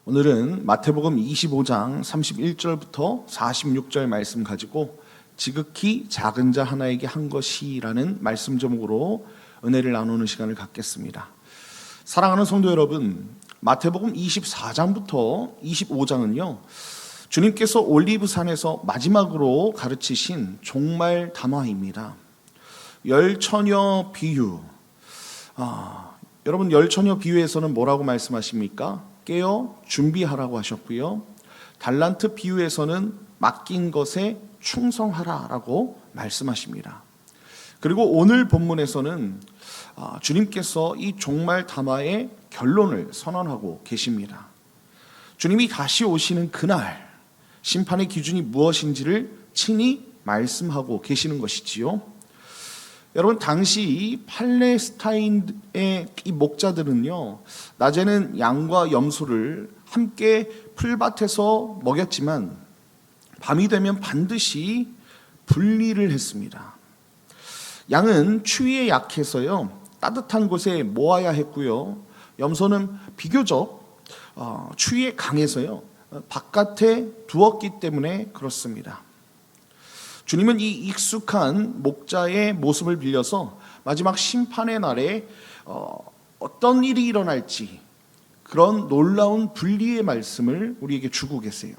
오늘은 마태복음 25장 31절부터 46절 말씀 가지고 지극히 작은 자 하나에게 한 것이라는 말씀 제목으로 은혜를 나누는 시간을 갖겠습니다. 사랑하는 성도 여러분, 마태복음 24장부터 25장은요 주님께서 올리브산에서 마지막으로 가르치신 종말 담화입니다. 열처녀 비유. 여러분, 열처녀 비유에서는 뭐라고 말씀하십니까? 깨어 준비하라고 하셨고요, 달란트 비유에서는 맡긴 것에 충성하라라고 말씀하십니다. 그리고 오늘 본문에서는 주님께서 이 종말 담화의 결론을 선언하고 계십니다. 주님이 다시 오시는 그날 심판의 기준이 무엇인지를 친히 말씀하고 계시는 것이지요. 여러분, 당시 팔레스타인의 이 목자들은요, 낮에는 양과 염소를 함께 풀밭에서 먹였지만 밤이 되면 반드시 분리를 했습니다. 양은 추위에 약해서요 따뜻한 곳에 모아야 했고요, 염소는 비교적 추위에 강해서요 바깥에 두었기 때문에 그렇습니다. 주님은 이 익숙한 목자의 모습을 빌려서 마지막 심판의 날에 어떤 일이 일어날지 그런 놀라운 분리의 말씀을 우리에게 주고 계세요.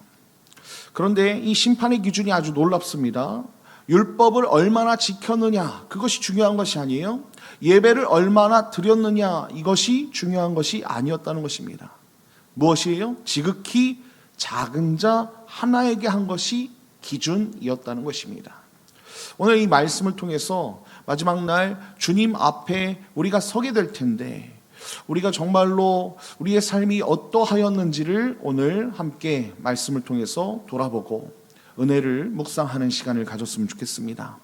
그런데 이 심판의 기준이 아주 놀랍습니다. 율법을 얼마나 지켰느냐, 그것이 중요한 것이 아니에요. 예배를 얼마나 드렸느냐, 이것이 중요한 것이 아니었다는 것입니다. 무엇이에요? 지극히 작은 자 하나에게 한 것이 기준이었다는 것입니다. 오늘 이 말씀을 통해서 마지막 날 주님 앞에 우리가 서게 될 텐데, 우리가 정말로 우리의 삶이 어떠하였는지를 오늘 함께 말씀을 통해서 돌아보고 은혜를 묵상하는 시간을 가졌으면 좋겠습니다.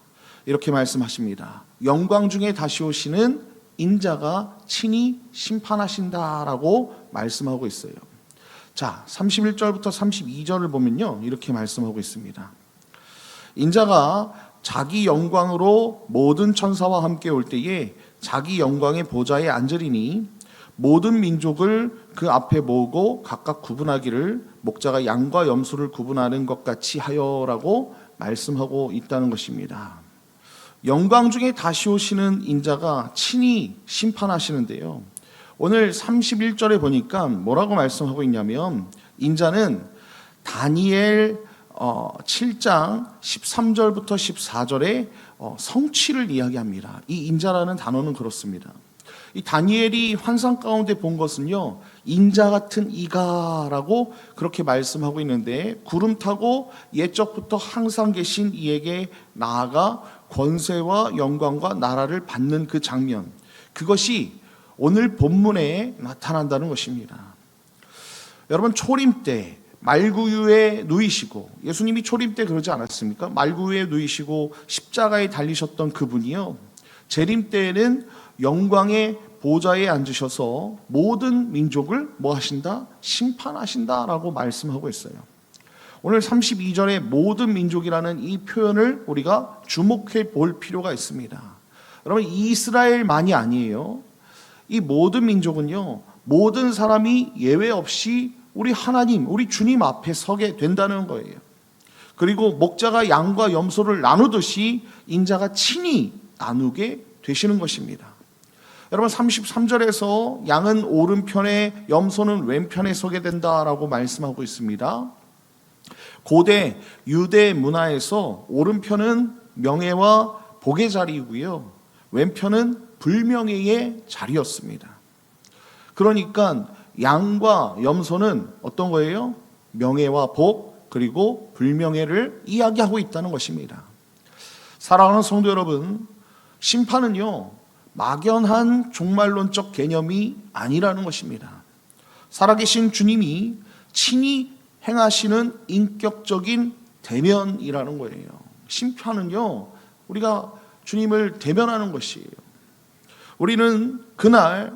이렇게 말씀하십니다. 영광 중에 다시 오시는 인자가 친히 심판하신다라고 말씀하고 있어요. 자, 31절부터 32절을 보면요 이렇게 말씀하고 있습니다. 인자가 자기 영광으로 모든 천사와 함께 올 때에 자기 영광의 보좌에 앉으리니 모든 민족을 그 앞에 모으고 각각 구분하기를 목자가 양과 염소를 구분하는 것 같이 하여라고 말씀하고 있다는 것입니다. 영광 중에 다시 오시는 인자가 친히 심판하시는데요, 오늘 31절에 보니까 뭐라고 말씀하고 있냐면, 인자는 다니엘 7장 13절부터 14절에 성취를 이야기합니다. 이 인자라는 단어는 그렇습니다. 이 다니엘이 환상 가운데 본 것은요, 인자 같은 이가라고 그렇게 말씀하고 있는데, 구름 타고 옛적부터 항상 계신 이에게 나아가 권세와 영광과 나라를 받는 그 장면, 그것이 오늘 본문에 나타난다는 것입니다. 여러분, 초림 때 말구유에 누이시고, 예수님이 초림 때 그러지 않았습니까? 말구유에 누이시고 십자가에 달리셨던 그분이요, 재림 때에는 영광의 보좌에 앉으셔서 모든 민족을 뭐 하신다? 심판하신다라고 말씀하고 있어요. 오늘 32절에 모든 민족이라는 이 표현을 우리가 주목해 볼 필요가 있습니다. 여러분, 이스라엘만이 아니에요. 이 모든 민족은요, 모든 사람이 예외 없이 우리 하나님, 우리 주님 앞에 서게 된다는 거예요. 그리고 목자가 양과 염소를 나누듯이 인자가 친히 나누게 되시는 것입니다. 여러분, 33절에서 양은 오른편에 염소는 왼편에 서게 된다라고 말씀하고 있습니다. 고대 유대 문화에서 오른편은 명예와 복의 자리이고요, 왼편은 불명예의 자리였습니다. 그러니까 양과 염소는 어떤 거예요? 명예와 복, 그리고 불명예를 이야기하고 있다는 것입니다. 사랑하는 성도 여러분, 심판은요 막연한 종말론적 개념이 아니라는 것입니다. 살아계신 주님이 친히 행하시는 인격적인 대면이라는 거예요. 심판은요 우리가 주님을 대면하는 것이에요. 우리는 그날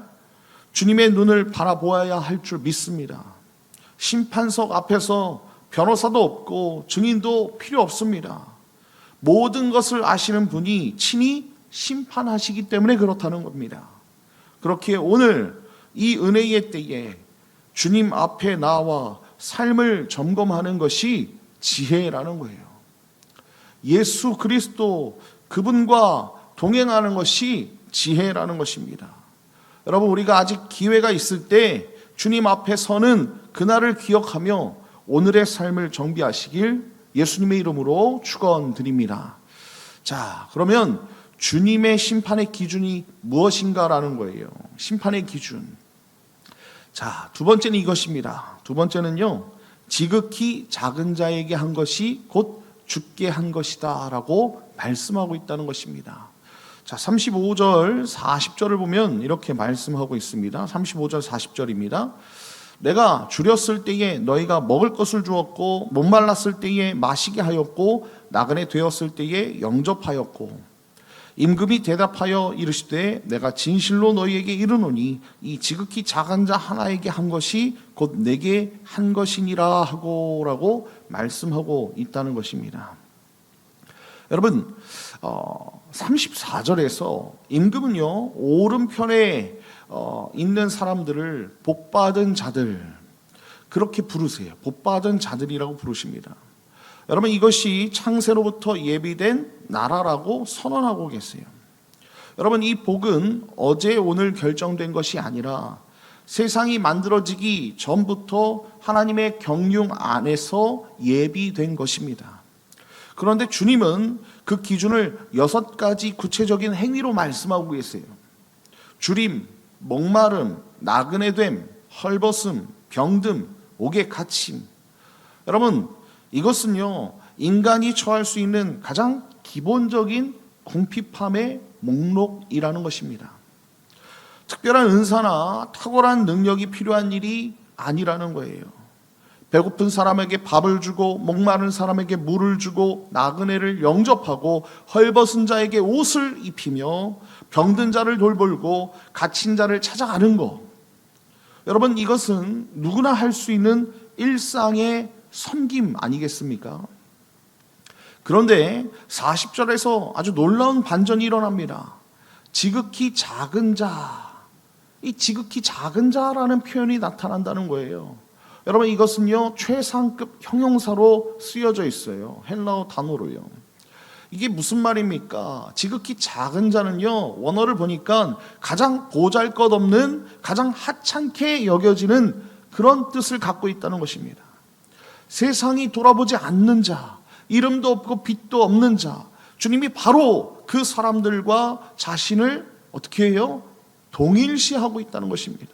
주님의 눈을 바라보아야 할 줄 믿습니다. 심판석 앞에서 변호사도 없고 증인도 필요 없습니다. 모든 것을 아시는 분이 친히 심판하시기 때문에 그렇다는 겁니다. 그렇게 오늘 이 은혜의 때에 주님 앞에 나와 삶을 점검하는 것이 지혜라는 거예요. 예수 그리스도 그분과 동행하는 것이 지혜라는 것입니다. 여러분, 우리가 아직 기회가 있을 때 주님 앞에 서는 그날을 기억하며 오늘의 삶을 정비하시길 예수님의 이름으로 축원드립니다. 자, 그러면 주님의 심판의 기준이 무엇인가라는 거예요. 심판의 기준. 자, 두 번째는 이것입니다. 두 번째는요, 지극히 작은 자에게 한 것이 곧 죽게 한 것이다 라고 말씀하고 있다는 것입니다. 자, 35절 40절을 보면 이렇게 말씀하고 있습니다. 35절 40절입니다. 내가 줄였을 때에 너희가 먹을 것을 주었고 목말랐을 때에 마시게 하였고 나그네 되었을 때에 영접하였고 임금이 대답하여 이르시되 내가 진실로 너희에게 이르노니 이 지극히 작은 자 하나에게 한 것이 곧 내게 한 것이니라 하고라고 말씀하고 있다는 것입니다. 여러분, 34절에서 임금은요, 오른편에 있는 사람들을 복받은 자들, 그렇게 부르세요. 복받은 자들이라고 부르십니다. 여러분, 이것이 창세로부터 예비된 나라라고 선언하고 계세요. 여러분, 이 복은 어제 오늘 결정된 것이 아니라 세상이 만들어지기 전부터 하나님의 경륜 안에서 예비된 것입니다. 그런데 주님은 그 기준을 6가지 구체적인 행위로 말씀하고 계세요. 주림, 목마름, 나그네됨, 헐벗음, 병듦, 옥에 갇힘. 여러분, 이것은요, 인간이 처할 수 있는 가장 기본적인 궁핍함의 목록이라는 것입니다. 특별한 은사나 탁월한 능력이 필요한 일이 아니라는 거예요. 배고픈 사람에게 밥을 주고 목마른 사람에게 물을 주고 나그네를 영접하고 헐벗은 자에게 옷을 입히며 병든 자를 돌보고 갇힌 자를 찾아가는 것. 여러분, 이것은 누구나 할 수 있는 일상의 섬김 아니겠습니까? 그런데 40절에서 아주 놀라운 반전이 일어납니다. 지극히 작은 자, 이 지극히 작은 자라는 표현이 나타난다는 거예요. 여러분, 이것은요, 최상급 형용사로 쓰여져 있어요. 헬라어 단어로요. 이게 무슨 말입니까? 지극히 작은 자는요, 원어를 보니까 가장 보잘것없는, 가장 하찮게 여겨지는 그런 뜻을 갖고 있다는 것입니다. 세상이 돌아보지 않는 자, 이름도 없고 빛도 없는 자, 주님이 바로 그 사람들과 자신을 어떻게 해요? 동일시하고 있다는 것입니다.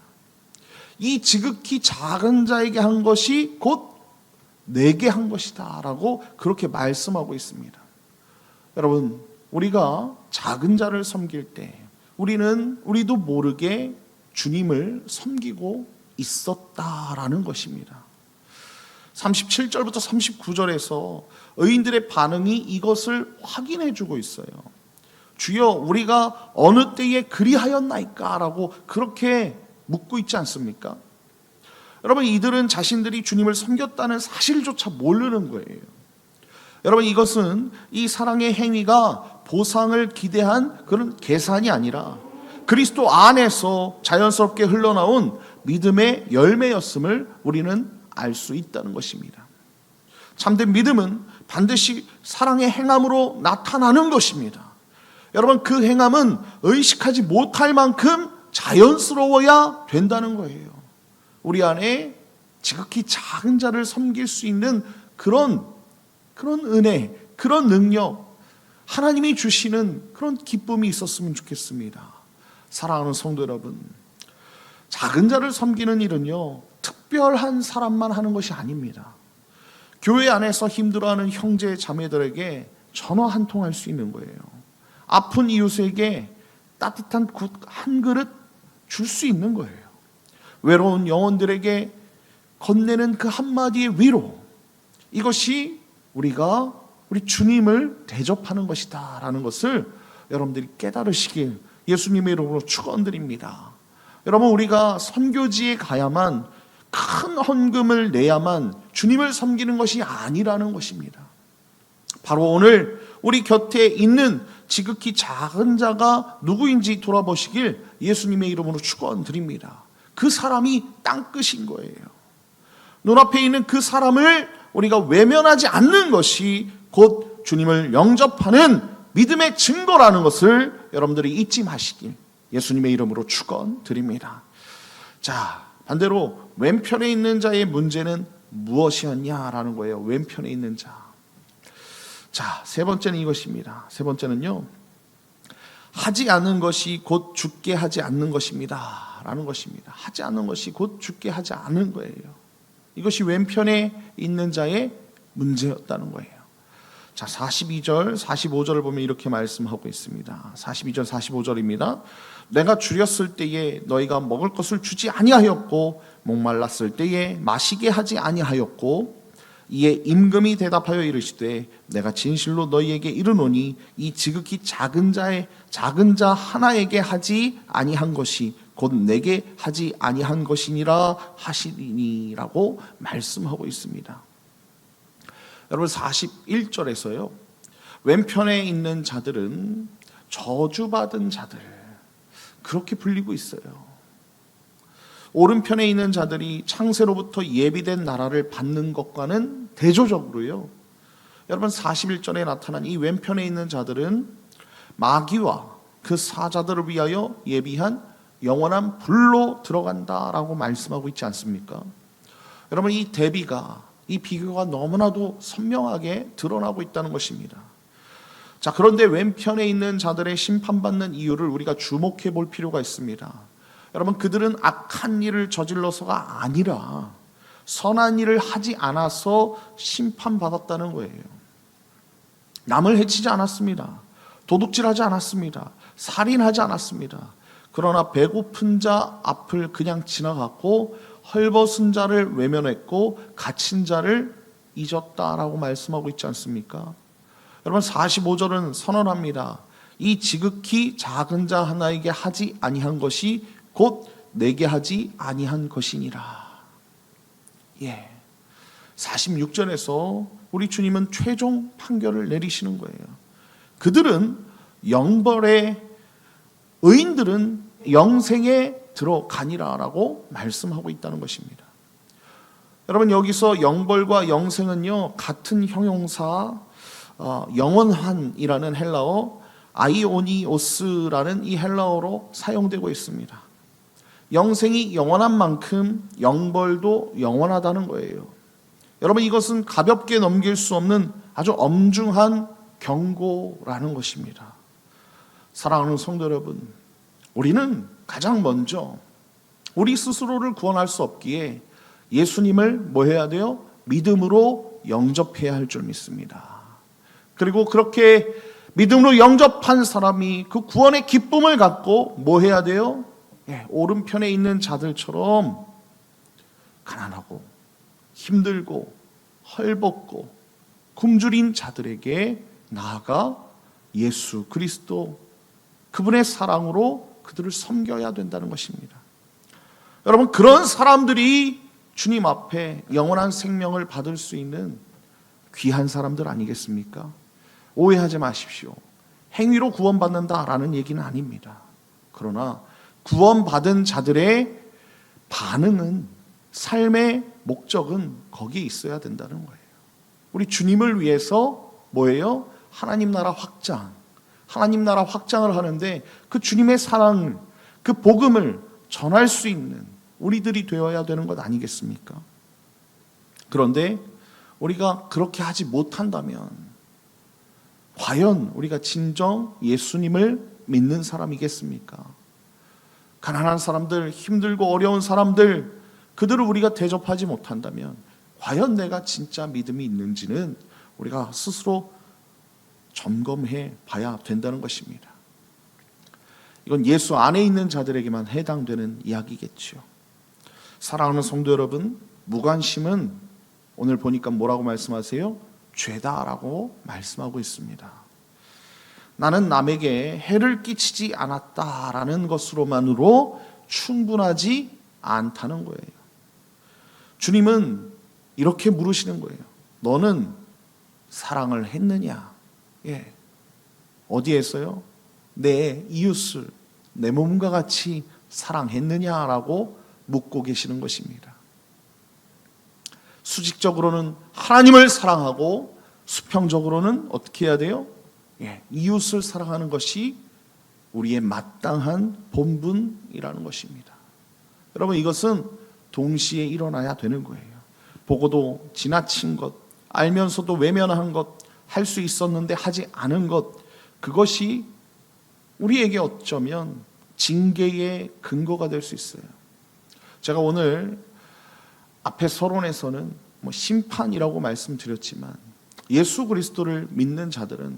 이 지극히 작은 자에게 한 것이 곧 내게 한 것이다 라고 그렇게 말씀하고 있습니다. 여러분, 우리가 작은 자를 섬길 때 우리도 모르게 주님을 섬기고 있었다라는 것입니다. 37절부터 39절에서 의인들의 반응이 이것을 확인해 주고 있어요. 주여, 우리가 어느 때에 그리하였나이까? 라고 그렇게 묻고 있지 않습니까? 여러분, 이들은 자신들이 주님을 섬겼다는 사실조차 모르는 거예요. 여러분, 이것은 이 사랑의 행위가 보상을 기대한 그런 계산이 아니라 그리스도 안에서 자연스럽게 흘러나온 믿음의 열매였음을 우리는 알 수 있다는 것입니다. 참된 믿음은 반드시 사랑의 행함으로 나타나는 것입니다. 여러분, 그 행함은 의식하지 못할 만큼 자연스러워야 된다는 거예요. 우리 안에 지극히 작은 자를 섬길 수 있는 그런 은혜, 그런 능력, 하나님이 주시는 그런 기쁨이 있었으면 좋겠습니다. 사랑하는 성도 여러분, 작은 자를 섬기는 일은요, 특별한 사람만 하는 것이 아닙니다. 교회 안에서 힘들어하는 형제 자매들에게 전화 한 통 할 수 있는 거예요. 아픈 이웃에게 따뜻한 국 한 그릇 줄 수 있는 거예요. 외로운 영혼들에게 건네는 그 한마디의 위로, 이것이 우리가 우리 주님을 대접하는 것이다 라는 것을 여러분들이 깨달으시길 예수님의 이름으로 축원드립니다. 여러분, 우리가 선교지에 가야만, 큰 헌금을 내야만 주님을 섬기는 것이 아니라는 것입니다. 바로 오늘 우리 곁에 있는 지극히 작은 자가 누구인지 돌아보시길 예수님의 이름으로 축원드립니다. 그 사람이 땅끝인 거예요. 눈앞에 있는 그 사람을 우리가 외면하지 않는 것이 곧 주님을 영접하는 믿음의 증거라는 것을 여러분들이 잊지 마시길 예수님의 이름으로 축원드립니다. 자, 반대로 왼편에 있는 자의 문제는 무엇이었냐라는 거예요. 왼편에 있는 자. 자, 세 번째는 이것입니다. 세 번째는요, 하지 않는 것이 곧 죽게 하지 않는 것입니다 라는 것입니다. 하지 않는 것이 곧 죽게 하지 않는 거예요. 이것이 왼편에 있는 자의 문제였다는 거예요. 자, 42절, 45절을 보면 이렇게 말씀하고 있습니다. 42절, 45절입니다. 내가 줄였을 때에 너희가 먹을 것을 주지 아니하였고 목말랐을 때에 마시게 하지 아니하였고 이에 임금이 대답하여 이르시되 내가 진실로 너희에게 이르노니 이 지극히 작은 자 하나에게 하지 아니한 것이 곧 내게 하지 아니한 것이니라 하시니라고 말씀하고 있습니다. 여러분 41절에서요. 왼편에 있는 자들은 저주받은 자들 그렇게 불리고 있어요. 오른편에 있는 자들이 창세로부터 예비된 나라를 받는 것과는 대조적으로요. 여러분 41절에 나타난 이 왼편에 있는 자들은 마귀와 그 사자들을 위하여 예비한 영원한 불로 들어간다라고 말씀하고 있지 않습니까? 여러분 이 대비가 이 비교가 너무나도 선명하게 드러나고 있다는 것입니다. 자, 그런데 왼편에 있는 자들의 심판받는 이유를 우리가 주목해 볼 필요가 있습니다. 여러분 그들은 악한 일을 저질러서가 아니라 선한 일을 하지 않아서 심판받았다는 거예요. 남을 해치지 않았습니다. 도둑질하지 않았습니다. 살인하지 않았습니다. 그러나 배고픈 자 앞을 그냥 지나갔고 헐벗은 자를 외면했고 갇힌 자를 잊었다라고 말씀하고 있지 않습니까? 여러분 45절은 선언합니다. 이 지극히 작은 자 하나에게 하지 아니한 것이 곧 내게 하지 아니한 것이니라. 예. 46절에서 우리 주님은 최종 판결을 내리시는 거예요. 그들은 영벌에, 의인들은 영생에 들어가니라라고 말씀하고 있다는 것입니다. 여러분 여기서 영벌과 영생은요 같은 형용사 영원한이라는 헬라어 아이오니오스라는 이 헬라어로 사용되고 있습니다. 영생이 영원한 만큼 영벌도 영원하다는 거예요. 여러분 이것은 가볍게 넘길 수 없는 아주 엄중한 경고라는 것입니다. 사랑하는 성도 여러분, 우리는 가장 먼저 우리 스스로를 구원할 수 없기에 예수님을 뭐 해야 돼요? 믿음으로 영접해야 할 줄 믿습니다. 그리고 그렇게 믿음으로 영접한 사람이 그 구원의 기쁨을 갖고 뭐 해야 돼요? 오른편에 있는 자들처럼 가난하고 힘들고 헐벗고 굶주린 자들에게 나아가 예수 그리스도 그분의 사랑으로 그들을 섬겨야 된다는 것입니다. 여러분 그런 사람들이 주님 앞에 영원한 생명을 받을 수 있는 귀한 사람들 아니겠습니까? 오해하지 마십시오. 행위로 구원받는다라는 얘기는 아닙니다. 그러나 구원받은 자들의 반응은, 삶의 목적은 거기에 있어야 된다는 거예요. 우리 주님을 위해서 뭐예요? 하나님 나라 확장, 하나님 나라 확장을 하는데 그 주님의 사랑을, 그 복음을 전할 수 있는 우리들이 되어야 되는 것 아니겠습니까? 그런데 우리가 그렇게 하지 못한다면 과연 우리가 진정 예수님을 믿는 사람이겠습니까? 가난한 사람들, 힘들고 어려운 사람들, 그들을 우리가 대접하지 못한다면 과연 내가 진짜 믿음이 있는지는 우리가 스스로 점검해 봐야 된다는 것입니다. 이건 예수 안에 있는 자들에게만 해당되는 이야기겠죠. 사랑하는 성도 여러분, 무관심은 오늘 보니까 뭐라고 말씀하세요? 죄다라고 말씀하고 있습니다. 나는 남에게 해를 끼치지 않았다라는 것으로만으로 충분하지 않다는 거예요. 주님은 이렇게 물으시는 거예요. 너는 사랑을 했느냐? 예. 어디에서요? 내 이웃을 내 몸과 같이 사랑했느냐라고 묻고 계시는 것입니다. 수직적으로는 하나님을 사랑하고 수평적으로는 어떻게 해야 돼요? 이웃을 사랑하는 것이 우리의 마땅한 본분이라는 것입니다. 여러분, 이것은 동시에 일어나야 되는 거예요. 보고도 지나친 것, 알면서도 외면한 것, 할 수 있었는데 하지 않은 것, 그것이 우리에게 어쩌면 징계의 근거가 될 수 있어요. 제가 오늘 앞에 서론에서는 심판이라고 말씀드렸지만 예수 그리스도를 믿는 자들은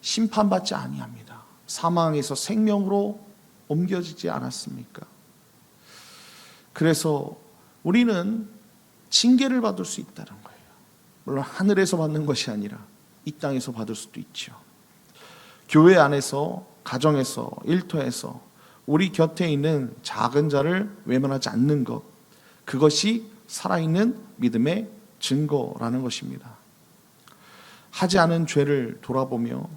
심판받지 아니합니다. 사망에서 생명으로 옮겨지지 않았습니까? 그래서 우리는 징계를 받을 수 있다는 거예요. 물론 하늘에서 받는 것이 아니라 이 땅에서 받을 수도 있죠. 교회 안에서, 가정에서, 일터에서 우리 곁에 있는 작은 자를 외면하지 않는 것, 그것이 살아있는 믿음의 증거라는 것입니다. 하지 않은 죄를 돌아보며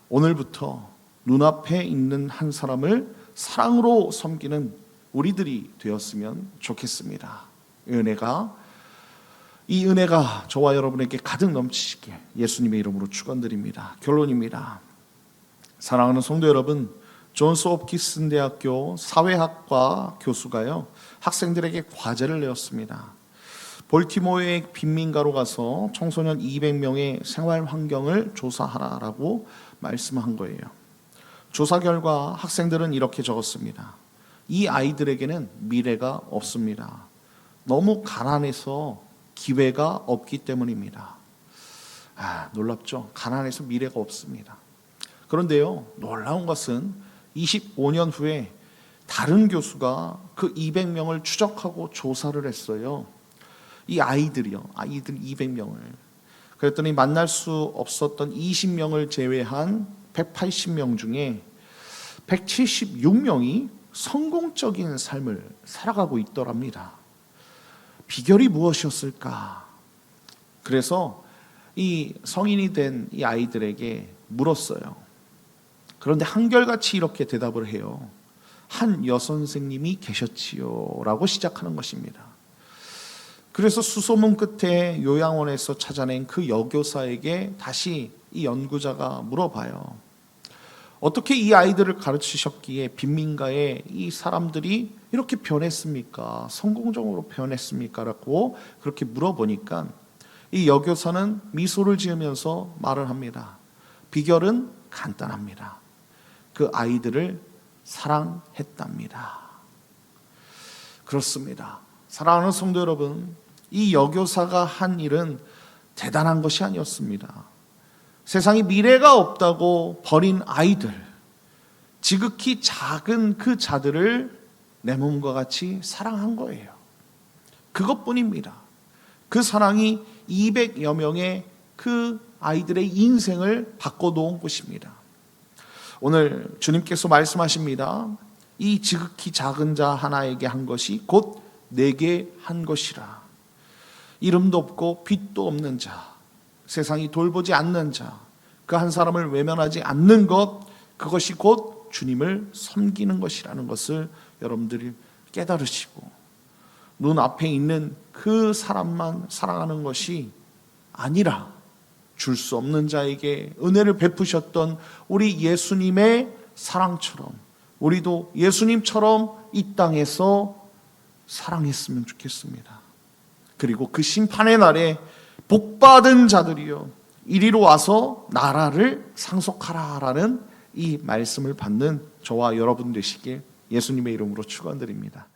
오늘부터 눈앞에 있는 한 사람을 사랑으로 섬기는 우리들이 되었으면 좋겠습니다. 이 은혜가 저와 여러분에게 가득 넘치시길 예수님의 이름으로 축원드립니다. 결론입니다. 사랑하는 성도 여러분, 존스 홉킨스 대학교 사회학과 교수가요, 학생들에게 과제를 내었습니다. 볼티모어의 빈민가로 가서 청소년 200명의 생활 환경을 조사하라라고 말씀한 거예요. 조사 결과 학생들은 이렇게 적었습니다. 이 아이들에게는 미래가 없습니다. 너무 가난해서 기회가 없기 때문입니다. 놀랍죠? 가난해서 미래가 없습니다. 그런데요, 놀라운 것은 25년 후에 다른 교수가 그 200명을 추적하고 조사를 했어요. 이 아이들 200명을. 그랬더니 만날 수 없었던 20명을 제외한 180명 중에 176명이 성공적인 삶을 살아가고 있더랍니다. 비결이 무엇이었을까? 그래서 이 성인이 된 이 아이들에게 물었어요. 그런데 한결같이 이렇게 대답을 해요. 한 여선생님이 계셨지요 라고 시작하는 것입니다. 그래서 수소문 끝에 요양원에서 찾아낸 그 여교사에게 다시 이 연구자가 물어봐요. 어떻게 이 아이들을 가르치셨기에 빈민가에 이 사람들이 이렇게 변했습니까? 성공적으로 변했습니까? 라고 그렇게 물어보니까 이 여교사는 미소를 지으면서 말을 합니다. 비결은 간단합니다. 그 아이들을 사랑했답니다. 그렇습니다. 사랑하는 성도 여러분, 이 여교사가 한 일은 대단한 것이 아니었습니다. 세상에 미래가 없다고 버린 아이들, 지극히 작은 그 자들을 내 몸과 같이 사랑한 거예요. 그것뿐입니다. 그 사랑이 200여 명의 그 아이들의 인생을 바꿔놓은 것입니다. 오늘 주님께서 말씀하십니다. 이 지극히 작은 자 하나에게 한 것이 곧 내게 한 것이라. 이름도 없고 빛도 없는 자, 세상이 돌보지 않는 자, 그 한 사람을 외면하지 않는 것, 그것이 곧 주님을 섬기는 것이라는 것을 여러분들이 깨달으시고 눈앞에 있는 그 사람만 사랑하는 것이 아니라 줄 수 없는 자에게 은혜를 베푸셨던 우리 예수님의 사랑처럼 우리도 예수님처럼 이 땅에서 사랑했으면 좋겠습니다. 그리고 그 심판의 날에 복받은 자들이요 이리로 와서 나라를 상속하라라는 이 말씀을 받는 저와 여러분 되시길 예수님의 이름으로 축원드립니다.